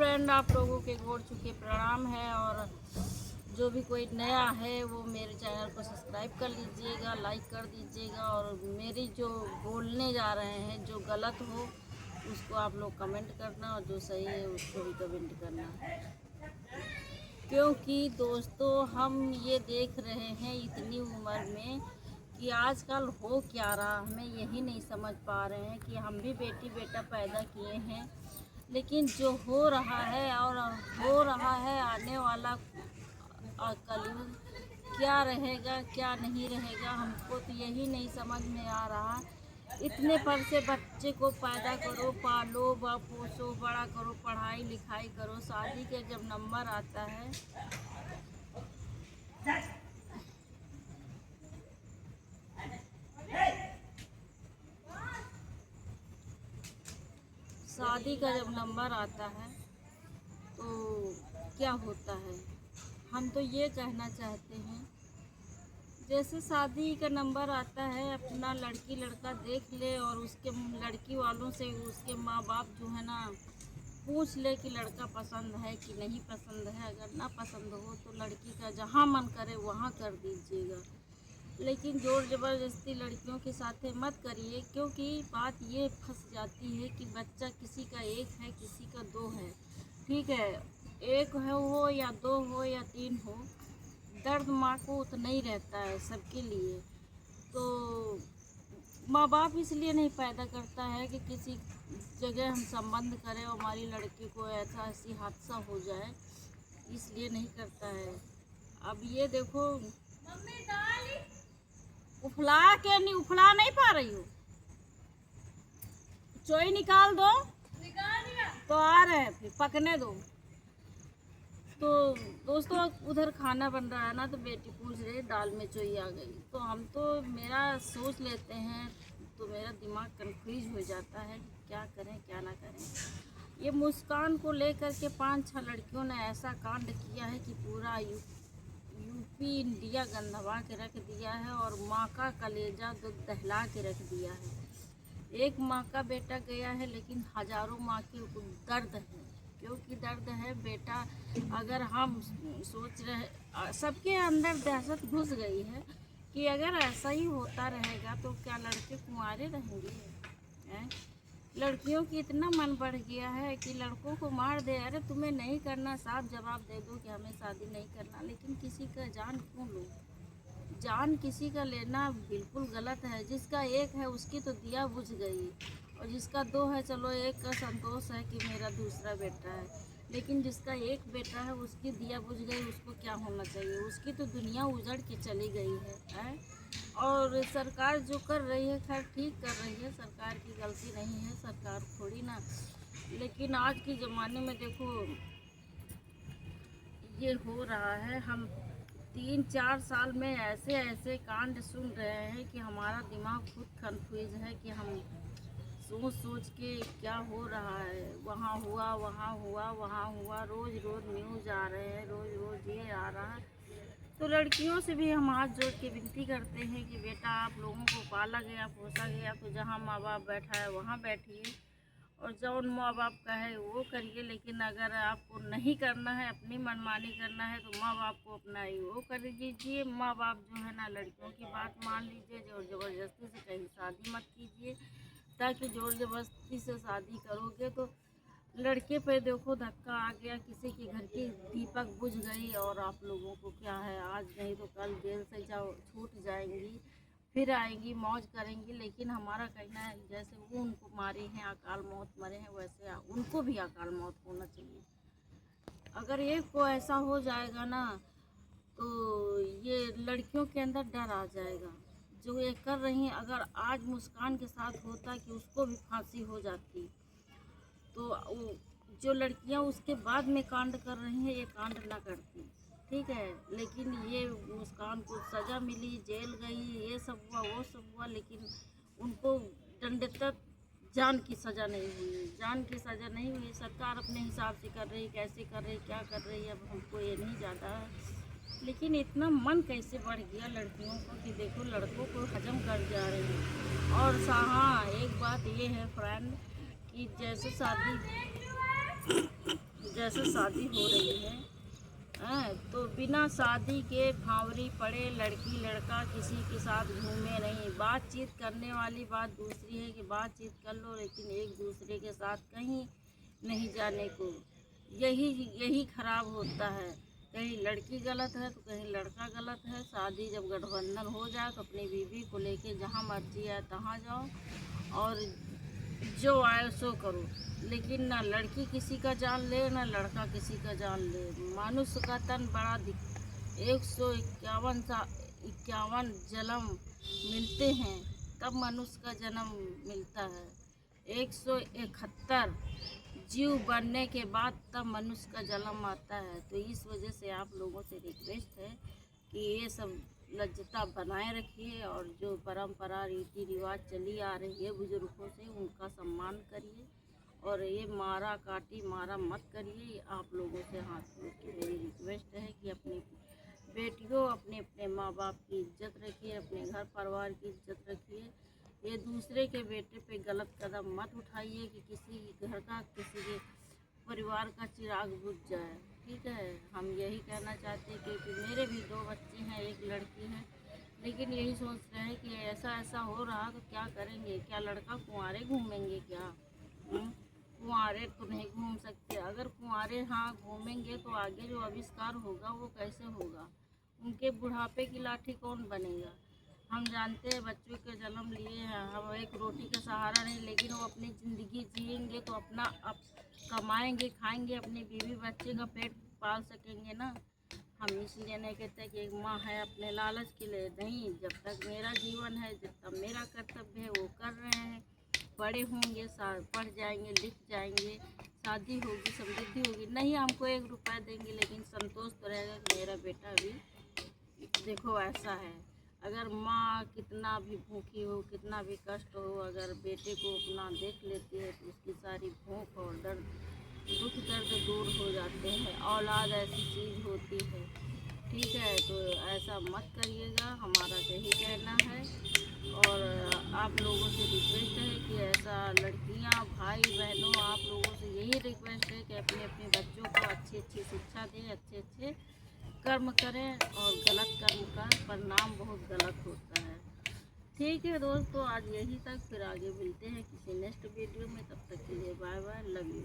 Friend, आप लोगों के गोड़ चुके प्रणाम है। और जो भी कोई नया है वो मेरे चैनल को सब्सक्राइब कर लीजिएगा, लाइक कर दीजिएगा। और मेरी जो बोलने जा रहे हैं जो गलत हो उसको आप लोग कमेंट करना, और जो सही है उसको भी कमेंट करना। क्योंकि दोस्तों हम ये देख रहे हैं इतनी उम्र में कि आजकल हो क्या रहा, हमें यही नहीं समझ पा रहे हैं कि हम भी बेटी बेटा पैदा किए हैं, लेकिन जो हो रहा है और हो रहा है आने वाला कलयुग क्या रहेगा क्या नहीं रहेगा, हमको तो यही नहीं समझ में आ रहा। इतने पर से बच्चे को पैदा करो, पालो, पोसो, बड़ा करो, पढ़ाई लिखाई करो, शादी के जब नंबर आता है शादी का जब नंबर आता है तो क्या होता है। हम तो ये कहना चाहते हैं, जैसे शादी का नंबर आता है अपना लड़की लड़का देख ले और उसके लड़की वालों से उसके माँ बाप जो है ना पूछ ले कि लड़का पसंद है कि नहीं पसंद है। अगर ना पसंद हो तो लड़की का जहाँ मन करे वहाँ कर दीजिएगा, लेकिन जोर ज़बरदस्ती लड़कियों के साथ मत करिए। क्योंकि बात ये फंस जाती है कि बच्चा किसी का एक है किसी का दो है, ठीक है, एक है हो या दो हो या तीन हो, दर्द माँ को उतना ही रहता है सबके लिए। तो माँ बाप इसलिए नहीं पैदा करता है कि किसी जगह हम संबंध करें और हमारी लड़की को ऐसी हादसा हो जाए, इसलिए नहीं करता है। अब ये देखो, उफला नहीं पा रही हो, चोई निकाल दो, तो आ रहे हैं फिर पकने दो। तो दोस्तों उधर खाना बन रहा है ना, तो बेटी पूछ रही दाल में चोई आ गई। तो हम तो मेरा सोच लेते हैं तो मेरा दिमाग कंफ्यूज हो जाता है कि क्या करें क्या ना करें। ये मुस्कान को लेकर के 5-6 लड़कियों ने ऐसा कांड किया है कि पूरा यूपी इंडिया गंधवा के रख दिया है, और माँ का कलेजा दूध दहला के रख दिया है। एक माँ का बेटा गया है, लेकिन हजारों माँ के दर्द है। क्योंकि दर्द है बेटा, अगर हम सोच रहे, सबके अंदर दहशत घुस गई है कि अगर ऐसा ही होता रहेगा तो क्या लड़के कुंवारे रहेंगे हैं? लड़कियों की इतना मन बढ़ गया है कि लड़कों को मार दे। अरे तुम्हें नहीं करना, साफ जवाब दे दो कि हमें शादी नहीं करना, लेकिन किसी का जान क्यों लो? जान किसी का लेना बिल्कुल गलत है। जिसका एक है उसकी तो दिया बुझ गई, और जिसका दो है चलो एक का संतोष है कि मेरा दूसरा बेटा है, लेकिन जिसका एक बेटा है उसकी दिया बुझ गई, उसको क्या होना चाहिए? उसकी तो दुनिया उजड़ के चली गई है? और सरकार जो कर रही है खैर ठीक कर रही है, सरकार की गलती नहीं है, सरकार थोड़ी ना। लेकिन आज के ज़माने में देखो ये हो रहा है, हम 3-4 साल में ऐसे ऐसे कांड सुन रहे हैं कि हमारा दिमाग खुद कंफ्यूज है कि हम सोच सोच के क्या हो रहा है। वहाँ हुआ वहाँ हुआ वहाँ हुआ, रोज़ रोज़ न्यूज़ आ रहे हैं, रोज़ रोज़ ये आ रहा है। तो लड़कियों से भी हम हाथ जोड़ के विनती करते हैं कि बेटा आप लोगों को पाला गया पोसा गया तो जहाँ माँ बाप बैठा है वहाँ बैठिए, और जौन माँ बाप का है वो करिए। लेकिन अगर आपको नहीं करना है, अपनी मनमानी करना है, तो माँ बाप को अपना ही वो कर दीजिए। माँ बाप जो है ना लड़कियों की बात मान लीजिए, जोर ज़बरदस्ती से कहीं शादी मत कीजिए, ताकि जोर ज़बरदस्ती से शादी करोगे तो लड़के पे देखो धक्का आ गया, किसी के घर की दीपक बुझ गई, और आप लोगों को क्या है, आज नहीं तो कल जेल से जाओ छूट जाएंगी, फिर आएंगी मौज करेंगी। लेकिन हमारा कहना है जैसे वो उनको मारे हैं, अकाल मौत मरे हैं, वैसे उनको भी अकाल मौत होना चाहिए। अगर एक को ऐसा हो जाएगा ना तो ये लड़कियों के अंदर डर आ जाएगा जो ये कर रही हैं। अगर आज मुस्कान के साथ होता कि उसको भी फांसी हो जाती, तो जो लड़कियां उसके बाद में कांड कर रही हैं ये कांड ना करती, ठीक है। लेकिन ये मुस्कान को सज़ा मिली, जेल गई, ये सब हुआ वो सब हुआ, लेकिन उनको डंडे तक जान की सज़ा नहीं हुई, जान की सज़ा नहीं हुई। सरकार अपने हिसाब से कर रही, कैसे कर रही क्या कर रही है अब हमको ये नहीं ज़्यादा। लेकिन इतना मन कैसे बढ़ गया लड़कियों को कि देखो लड़कों को हजम कर जा रहे हैं। और हाँ एक बात ये है फ्रेंड कि जैसे शादी हो रही है तो बिना शादी के फावरी पड़े लड़की लड़का किसी के साथ घूमे नहीं। बातचीत करने वाली बात दूसरी है कि बातचीत कर लो, लेकिन एक दूसरे के साथ कहीं नहीं जाने को। यही खराब होता है। कहीं लड़की गलत है तो कहीं लड़का गलत है। शादी जब गठबंधन हो जाए तो अपनी बीवी को लेके जहाँ मर्जी आए तहाँ जाओ और जो आए सो करो, लेकिन ना लड़की किसी का जान ले ना लड़का किसी का जान ले। मनुष्य का तन बड़ा 151 जन्म मिलते हैं तब मनुष्य का जन्म मिलता है। 171 जीव बनने के बाद तब मनुष्य का जन्म आता है। तो इस वजह से आप लोगों से रिक्वेस्ट है कि ये सब लज्जता बनाए रखिए और जो परंपरा रीति रिवाज चली आ रही है बुजुर्गों से, उनका सम्मान करिए और ये मारा काटी मारा मत करिए। आप लोगों से हाथ जोड़ के मेरी रिक्वेस्ट है कि अपनी बेटियों अपने माँ बाप की इज्जत रखिए, अपने घर परिवार की इज्जत रखिए। ये दूसरे के बेटे पे गलत कदम मत उठाइए कि किसी घर का किसी के परिवार का चिराग बुझ जाए। ठीक है, हम यही कहना चाहते हैं क्योंकि मेरे भी 2 बच्चे हैं, एक लड़की है, लेकिन यही सोच रहे हैं कि ऐसा हो रहा तो क्या करेंगे। क्या लड़का कुंवारे घूमेंगे क्या? कुंवारे तो नहीं घूम सकते। अगर कुंवारे हाँ घूमेंगे तो आगे जो आविष्कार होगा वो कैसे होगा? उनके बुढ़ापे की लाठी कौन बनेगा? हम जानते हैं बच्चों के जन्म लिए हैं, हम एक रोटी का सहारा नहीं, लेकिन वो अपनी ज़िंदगी जिएंगे तो अपना कमाएंगे खाएंगे, अपनी बीवी बच्चे का पेट पाल सकेंगे ना। हम इसलिए नहीं कहते कि एक माँ है अपने लालच के लिए नहीं। जब तक मेरा जीवन है, जब तक मेरा कर्तव्य है वो कर रहे हैं। बड़े होंगे, पढ़ जाएंगे, लिख जाएंगे, शादी होगी, समृद्धि होगी, नहीं हमको 1 रुपया देंगे, लेकिन संतोष तो रहेगा कि मेरा बेटा भी देखो ऐसा है। अगर माँ कितना भी भूखी हो, कितना भी कष्ट हो, अगर बेटे को अपना देख लेती है तो उसकी सारी भूख और दुख दर्द दूर हो जाते हैं। औलाद ऐसी चीज़ होती है। ठीक है, तो ऐसा मत करिएगा, हमारा यही कहना है। और आप लोगों से रिक्वेस्ट है कि ऐसा लड़कियां भाई बहनों आप लोगों से यही रिक्वेस्ट है कि अपने अपने बच्चों को अच्छी शिक्षा दें, अच्छे कर्म करें और गलत कर्म का परिणाम बहुत गलत होता है। ठीक है दोस्तों, आज यही तक, फिर आगे मिलते हैं किसी नेक्स्ट वीडियो में। तब तक के लिए बाय बाय, लव यू।